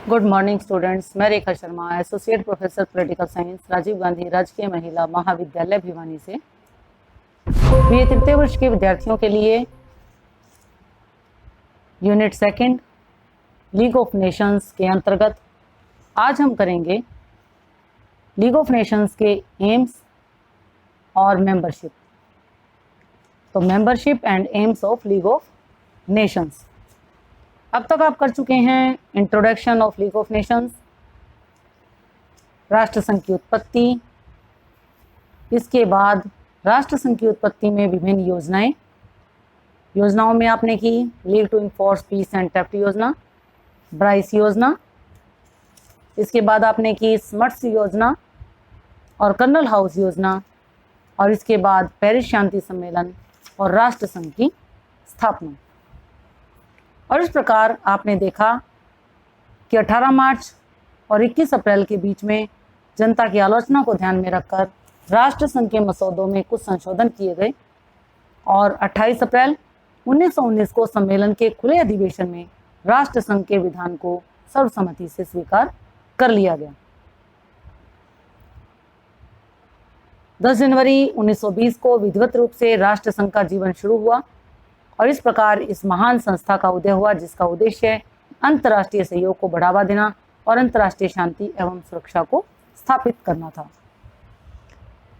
Good morning students. मैं Rekha Sharma, associate professor political science, Rajiv Gandhi Rajkiya Mahila महाविद्यालय भिवानी से बीए तृतीय वर्ष के विद्यार्थियों के लिए unit second league of Nations के अंतर्गत आज हम करेंगे लीग ऑफ नेशंस के एम्स और मेंबरशिप। तो membership and AIIMS of league of Nations. अब तक आप कर चुके हैं introduction of league of Nations, राष्ट्र संघ की उत्पत्ति, इसके बाद राष्ट्र संघ की उत्पत्ति में विभिन्न योजनाओं में आपने की league to enforce peace and safety योजना, ब्राइस योजना, इसके बाद आपने की स्मट्स योजना और कर्नल हाउस योजना, और इसके बाद पेरिस शांति सम्मेलन और राष्ट्र संघ की स्थापना। और इस प्रकार आपने देखा कि 18 मार्च और 21 अप्रैल के बीच में जनता की आलोचना को ध्यान में रखकर राष्ट्र संघ के मसौदों में कुछ संशोधन किए गए और 28 अप्रैल 1919 को सम्मेलन के खुले अधिवेशन में राष्ट्र संघ के विधान को सर्वसम्मति से स्वीकार कर लिया गया। 10 जनवरी 1920 को विधिवत रूप से राष्ट्र संघ का जीवन शुरू हुआ और इस प्रकार इस महान संस्था का उदय हुआ जिसका उद्देश्य अंतर्राष्ट्रीय सहयोग को बढ़ावा देना और अंतर्राष्ट्रीय शांति एवं सुरक्षा को स्थापित करना था।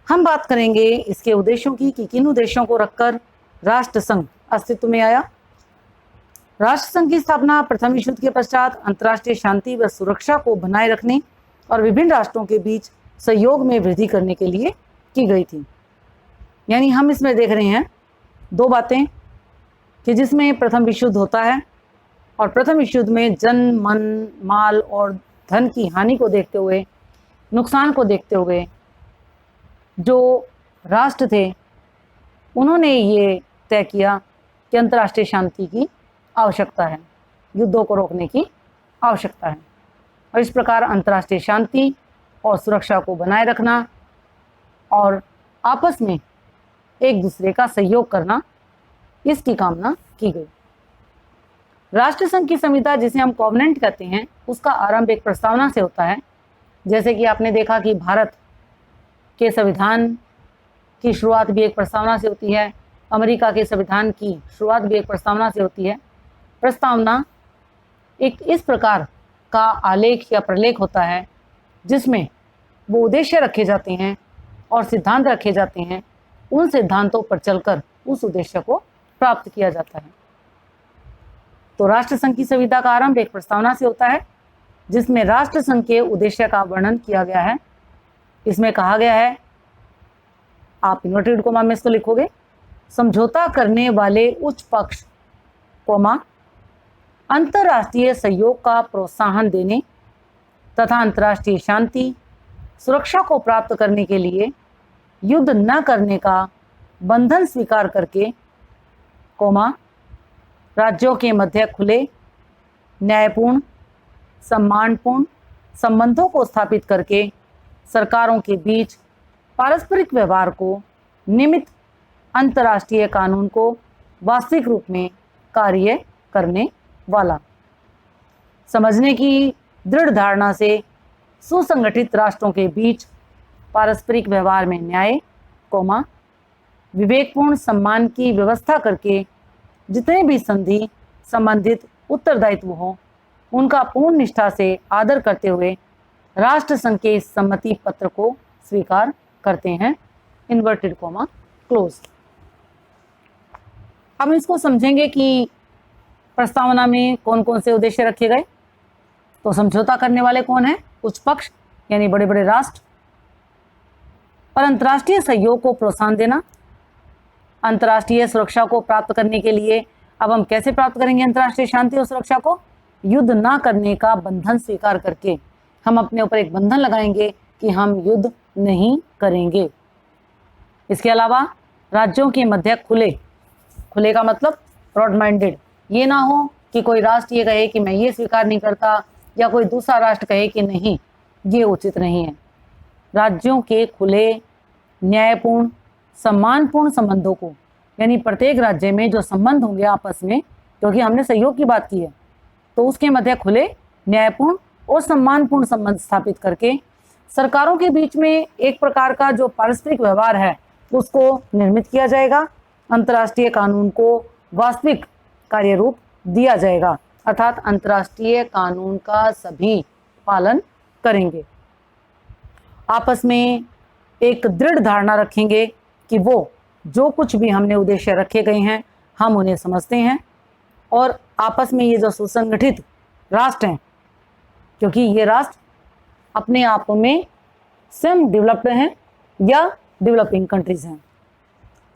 हम बात करेंगे इसके उद्देश्यों की कि किन उद्देश्यों को रखकर राष्ट्र संघ अस्तित्व में आया। राष्ट्र संघ की स्थापना प्रथम विश्व युद्ध के पश्चात अंतर्राष्ट्रीय शांति व सुरक्षा को बनाए रखने और विभिन्न राष्ट्रों के बीच सहयोग में वृद्धि करने के लिए की गई थी। यानी हम इसमें देख रहे हैं दो बातें कि जिसमें प्रथम विश्व युद्ध होता है और प्रथम विश्व युद्ध में जन मन माल और धन की हानि को देखते हुए, नुकसान को देखते हुए जो राष्ट्र थे उन्होंने ये तय किया कि अंतर्राष्ट्रीय शांति की आवश्यकता है, युद्धों को रोकने की आवश्यकता है। और इस प्रकार अंतर्राष्ट्रीय शांति और सुरक्षा को बनाए रखना और आपस में एक दूसरे का सहयोग करना, इसकी कामना की गई। राष्ट्र संघ की संविधा जिसे हम कॉवेनेंट कहते हैं उसका आरंभ एक प्रस्तावना से होता है। जैसे कि आपने देखा कि भारत के संविधान की शुरुआत भी एक प्रस्तावना से होती है, अमेरिका के संविधान की शुरुआत भी एक प्रस्तावना से होती है। प्रस्तावना एक इस प्रकार का आलेख या प्रलेख होता है जिसमें वो उद्देश्य रखे जाते हैं और सिद्धांत रखे जाते हैं, उन सिद्धांतों पर चलकर उस उद्देश्य को प्राप्त किया जाता है। तो राष्ट्र संघ की संविधा का आरंभ एक प्रस्तावना से होता है जिसमें राष्ट्र संघ के उद्देश्य का वर्णन किया गया है। इसमें कहा गया है, आप इन्वर्टेड कोमा में इसको लिखोगे, समझौता करने वाले उच्च पक्ष कोमा अंतर्राष्ट्रीय सहयोग का प्रोत्साहन देने तथा अंतर्राष्ट्रीय शांति सुरक्षा को प्राप्त करने के लिए युद्ध न करने का बंधन स्वीकार करके कोमा राज्यों के मध्य खुले न्यायपूर्ण सम्मानपूर्ण संबंधों को स्थापित करके सरकारों के बीच पारस्परिक व्यवहार को निमित्त अंतर्राष्ट्रीय कानून को वास्तविक रूप में कार्य करने वाला, समझने की दृढ़ धारणा से सुसंगठित राष्ट्रों के बीच पारस्परिक व्यवहार में न्याय कोमा विवेकपूर्ण सम्मान की व्यवस्था करके जितने भी संधि संबंधित उत्तरदायित्व हो उनका पूर्ण निष्ठा से आदर करते हुए राष्ट्र संघ के इस सम्मति पत्र को स्वीकार करते हैं। Inverted coma close. हम इसको समझेंगे कि प्रस्तावना में कौन कौन से उद्देश्य रखे गए। तो समझौता करने वाले कौन है? उच्च पक्ष यानी बड़े बड़े राष्ट्र। और अंतर्राष्ट्रीय सहयोग को प्रोत्साहन देना, अंतर्राष्ट्रीय सुरक्षा को प्राप्त करने के लिए अब हम कैसे प्राप्त करेंगे अंतर्राष्ट्रीय शांति और सुरक्षा को? युद्ध ना करने का बंधन स्वीकार करके हम अपने ऊपर एक बंधन लगाएंगे कि हम युद्ध नहीं करेंगे। इसके अलावा राज्यों के मध्य खुले का मतलब ब्रॉड माइंडेड, ये ना हो कि कोई राष्ट्र ये कहे कि मैं ये स्वीकार नहीं करता या कोई दूसरा राष्ट्र कहे कि नहीं, ये उचित नहीं है। राज्यों के खुले न्यायपूर्ण सम्मानपूर्ण संबंधों को, यानी प्रत्येक राज्य में जो संबंध होंगे आपस में, क्योंकि हमने सहयोग की बात की है, तो उसके मध्य खुले न्यायपूर्ण और सम्मानपूर्ण संबंध स्थापित करके सरकारों के बीच में एक प्रकार का जो पारस्परिक व्यवहार है उसको निर्मित किया जाएगा। अंतर्राष्ट्रीय कानून को वास्तविक कार्य रूप दिया जाएगा, अर्थात अंतर्राष्ट्रीय कानून का सभी पालन करेंगे। आपस में एक दृढ़ धारणा रखेंगे कि वो जो कुछ भी हमने उद्देश्य रखे गए हैं हम उन्हें समझते हैं, और आपस में ये जो सुसंगठित राष्ट्र हैं, क्योंकि ये राष्ट्र अपने आप में स्वयं डेवलप्ड हैं या डेवलपिंग कंट्रीज हैं,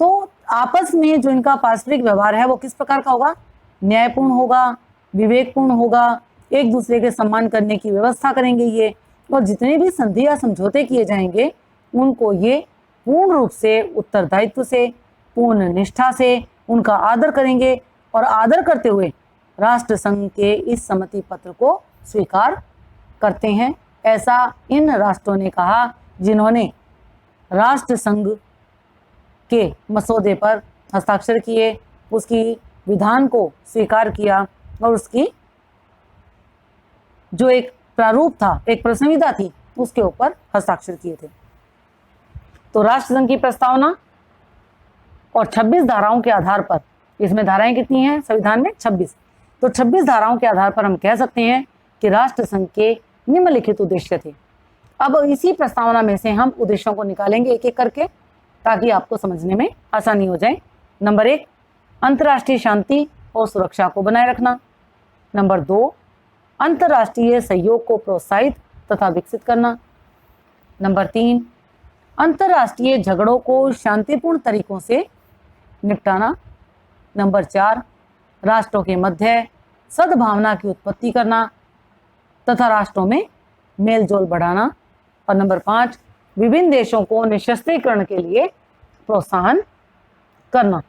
तो आपस में जो इनका पारस्परिक व्यवहार है वो किस प्रकार का होगा? न्यायपूर्ण होगा, विवेकपूर्ण होगा, एक दूसरे के सम्मान करने की व्यवस्था करेंगे ये, और जितने भी संधि या समझौते किए जाएंगे उनको ये पूर्ण रूप से उत्तरदायित्व से, पूर्ण निष्ठा से उनका आदर करेंगे, और आदर करते हुए राष्ट्र संघ के इस सहमति पत्र को स्वीकार करते हैं। ऐसा इन राष्ट्रों ने कहा जिन्होंने राष्ट्र संघ के मसौदे पर हस्ताक्षर किए, उसकी विधान को स्वीकार किया और उसकी जो एक प्रारूप था, एक प्रसंविधा थी, उसके ऊपर हस्ताक्षर किए थे। तो राष्ट्र संघ की प्रस्तावना और 26 धाराओं के आधार पर, इसमें धाराएं कितनी हैं संविधान में? 26। तो 26 धाराओं के आधार पर हम कह सकते हैं कि राष्ट्र संघ के निम्नलिखित उद्देश्य थे। अब इसी प्रस्तावना में से हम उद्देश्यों को निकालेंगे एक एक करके, ताकि आपको समझने में आसानी हो जाए। नंबर 1, अंतर्राष्ट्रीय शांति और सुरक्षा को बनाए रखना। नंबर 2, अंतर्राष्ट्रीय सहयोग को प्रोत्साहित तथा विकसित करना। नंबर 3, अंतर्राष्ट्रीय झगड़ों को शांतिपूर्ण तरीकों से निपटाना। नंबर 4, राष्ट्रों के मध्य सद्भावना की उत्पत्ति करना तथा राष्ट्रों में मेलजोल बढ़ाना। और नंबर 5, विभिन्न देशों को निशस्त्रीकरण के लिए प्रोत्साहन करना।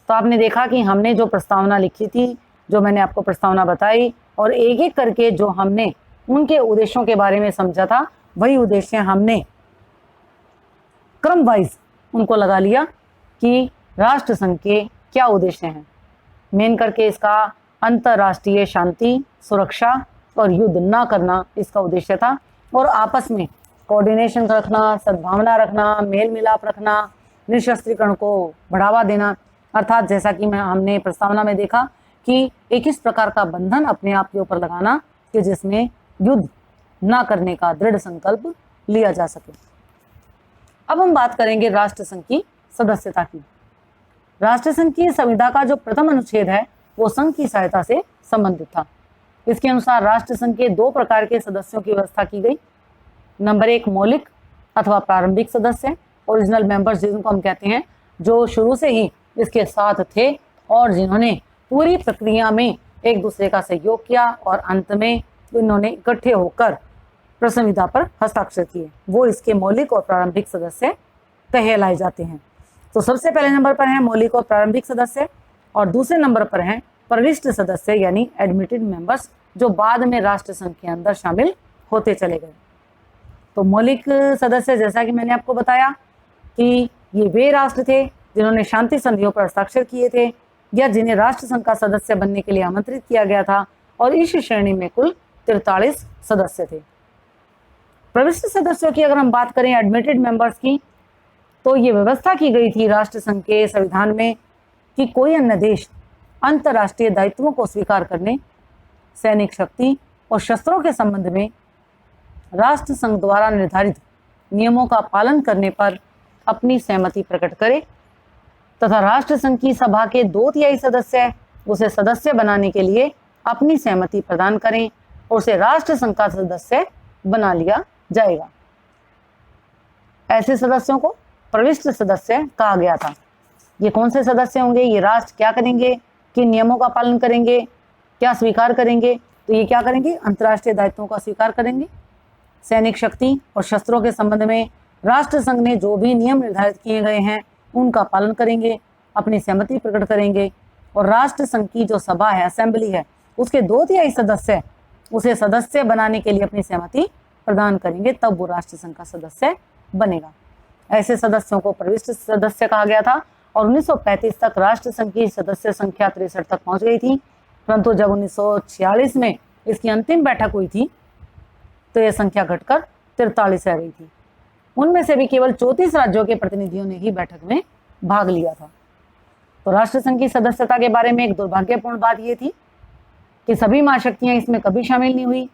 तो आपने देखा कि हमने जो प्रस्तावना लिखी थी, जो मैंने आपको प्रस्तावना बताई, और एक एक करके जो हमने उनके उद्देश्यों के बारे में समझा था, वही उद्देश्य हमने क्रम वाइज उनको लगा लिया कि राष्ट्र संघ के क्या उद्देश्य हैं। मेन करके इसका अंतर्राष्ट्रीय शांति, सुरक्षा और युद्ध ना करना इसका उद्देश्य था, और आपस में कोऑर्डिनेशन रखना, सद्भावना रखना, मेल मिलाप रखना, निशस्त्रीकरण को बढ़ावा देना। अर्थात जैसा कि हमने प्रस्तावना में देखा कि एक इस प्रकार का बंधन अपने आप के ऊपर लगाना कि जिसमें युद्ध ना करने का दृढ़ संकल्प लिया जा सके। अब हम बात करेंगे राष्ट्र संघ की सदस्यता की। राष्ट्र संघ की संविधा का जो प्रथम अनुच्छेद है वो संघ की सहायता से संबंधित था। इसके अनुसार राष्ट्र संघ के 2 प्रकार के सदस्यों की व्यवस्था की गई। नंबर 1, मौलिक अथवा प्रारंभिक सदस्य, ओरिजिनल मेंबर्स जिनको हम कहते हैं, जो शुरू से ही इसके साथ थे और जिन्होंने पूरी प्रक्रिया में एक दूसरे का सहयोग किया और अंत में इन्होंने इकट्ठे होकर प्रसंविधा पर हस्ताक्षर किए, वो इसके मौलिक और प्रारंभिक सदस्य कहलाए जाते हैं। तो सबसे पहले नंबर पर हैं मौलिक और प्रारंभिक सदस्य, और दूसरे नंबर पर हैं प्रविष्ट सदस्य यानी एडमिटेड मेंबर्स, जो बाद में राष्ट्र संघ के अंदर शामिल होते चले गए। तो मौलिक सदस्य, जैसा कि मैंने आपको बताया कि ये वे राष्ट्र थे जिन्होंने शांति संधियों पर हस्ताक्षर किए थे या जिन्हें राष्ट्र संघ का सदस्य बनने के लिए आमंत्रित किया गया था, और इस श्रेणी में कुल 43 सदस्य थे। प्रविष्ट सदस्यों की अगर हम बात करें, एडमिटेड मेंबर्स की, तो ये व्यवस्था की गई थी राष्ट्र संघ के संविधान में कि कोई अन्य देश अंतर्राष्ट्रीय दायित्वों को स्वीकार करने, सैनिक शक्ति और शस्त्रों के संबंध में राष्ट्र संघ द्वारा निर्धारित नियमों का पालन करने पर अपनी सहमति प्रकट करे तथा राष्ट्र संघ की सभा के 2/3 सदस्य उसे सदस्य बनाने के लिए अपनी सहमति प्रदान करें और उसे राष्ट्र संघ का सदस्य बना लिया जाएगा। ऐसे सदस्यों को प्रविष्ट सदस्य कहा गया था। ये कौन से सदस्य होंगे? ये राष्ट्र क्या करेंगे, किन नियमों का पालन करेंगे, क्या स्वीकार करेंगे? तो ये क्या करेंगे? अंतर्राष्ट्रीय दायित्वों का स्वीकार करेंगे, सैनिक शक्ति और शस्त्रों के संबंध में राष्ट्र संघ ने जो भी नियम निर्धारित किए गए हैं उनका पालन करेंगे, अपनी सहमति प्रकट करेंगे, और राष्ट्र संघ की जो सभा है, असेंबली है, उसके 2/3 सदस्य उसे सदस्य बनाने के लिए अपनी सहमति प्रदान करेंगे, तब वो राष्ट्र संघ का सदस्य बनेगा। ऐसे सदस्यों को प्रविष्ट सदस्य कहा गया था, और 1935 तक राष्ट्र संघ की सदस्य संख्या 63 तक पहुंच गई थी, परंतु जब 1946 में इसकी अंतिम बैठक हुई थी तो यह संख्या घटकर 43 रह गई थी। उनमें से भी केवल 34 राज्यों के प्रतिनिधियों ने ही बैठक में भाग लिया था। तो राष्ट्र संघ की सदस्यता के बारे में एक दुर्भाग्यपूर्ण बात यह थी कि सभी महाशक्तियां इसमें कभी शामिल नहीं हुई।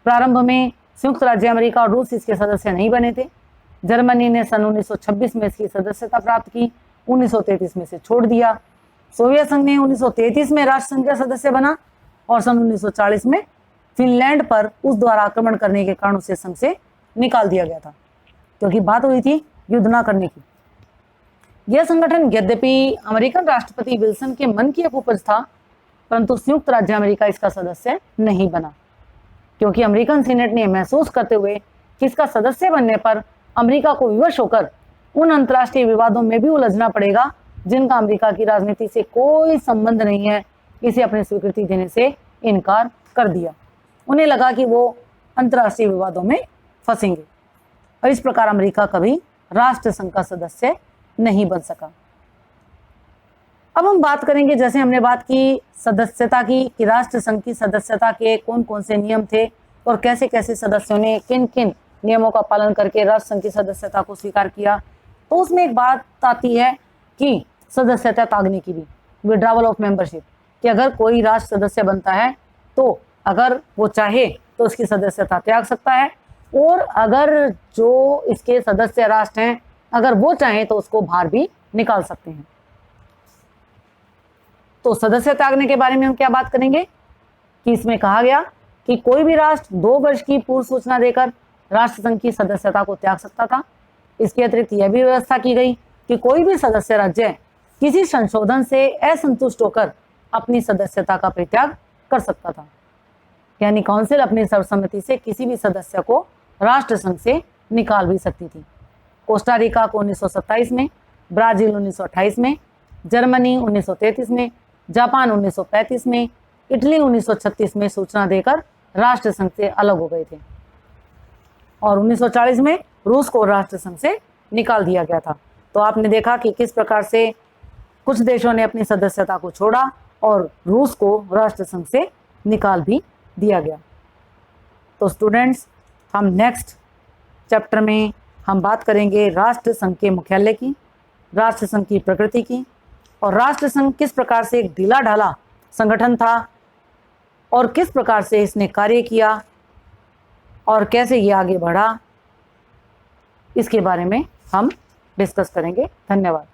प्रारंभ में संयुक्त राज्य अमेरिका और रूस इसके सदस्य नहीं बने थे। जर्मनी ने सन 1926 में इसकी सदस्यता प्राप्त की, 1933 में से छोड़ दिया। सोवियत संघ ने 1933 में राष्ट्र संघ का सदस्य बना और सन 1940 में फिनलैंड पर उस द्वारा आक्रमण करने के कारण उसे संघ से निकाल दिया गया था, क्योंकि बात हुई थी युद्ध न करने की। यह संगठन यद्यपि अमेरिकन राष्ट्रपति विल्सन के मन की एक उपज था, परंतु संयुक्त राज्य अमेरिका इसका सदस्य नहीं बना, क्योंकि अमेरिकन सीनेट ने महसूस करते हुए कि इसका सदस्य बनने पर अमेरिका को विवश होकर उन अंतर्राष्ट्रीय विवादों में भी उलझना पड़ेगा जिनका अमेरिका की राजनीति से कोई संबंध नहीं है, इसे अपनी स्वीकृति देने से इनकार कर दिया। उन्हें लगा कि वो अंतर्राष्ट्रीय विवादों में फंसेंगे और इस प्रकार अमेरिका कभी राष्ट्र संघ का सदस्य नहीं बन सका। अब हम बात करेंगे, जैसे हमने बात की सदस्यता की, कि राष्ट्र संघ की सदस्यता के कौन कौन से नियम थे और कैसे कैसे सदस्यों ने किन किन नियमों का पालन करके राष्ट्र संघ की सदस्यता को स्वीकार किया। तो उसमें एक बात आती है कि सदस्यता त्यागने की भी, विड्रावल ऑफ मेंबरशिप, कि अगर कोई राष्ट्र सदस्य बनता है तो अगर वो चाहे तो उसकी सदस्यता त्याग सकता है, और अगर जो इसके सदस्य राष्ट्र हैं अगर वो चाहे तो उसको बाहर भी निकाल सकते हैं। तो सदस्य त्यागने के बारे में हम क्या बात करेंगे कि इसमें कहा गया कि कोई भी राष्ट्र 2 वर्ष की पूर्व सूचना देकर राष्ट्र संघ की सदस्यता को त्याग सकता था। इसके अतिरिक्त यह भी व्यवस्था की गई कि कोई भी सदस्य राज्य किसी संशोधन से असंतुष्ट होकर अपनी सदस्यता का परित्याग कर सकता था, यानी काउंसिल अपनी सर्वसम्मति से किसी भी सदस्य को राष्ट्र संघ से निकाल भी सकती थी। कोस्टा रिका को 1927 में, ब्राजील 1928 में, जर्मनी 1933 में, जापान 1935 में, इटली 1936 में सूचना देकर राष्ट्र संघ से अलग हो गए थे और 1940 में रूस को राष्ट्र संघ से निकाल दिया गया था। तो आपने देखा कि किस प्रकार से कुछ देशों ने अपनी सदस्यता को छोड़ा और रूस को राष्ट्र संघ से निकाल भी दिया गया। तो स्टूडेंट्स, हम नेक्स्ट चैप्टर में हम बात करेंगे राष्ट्र संघ के मुख्यालय की, राष्ट्र संघ की प्रकृति की, और राष्ट्र संघ किस प्रकार से एक ढीला ढाला संगठन था और किस प्रकार से इसने कार्य किया और कैसे ये आगे बढ़ा, इसके बारे में हम डिस्कस करेंगे। धन्यवाद।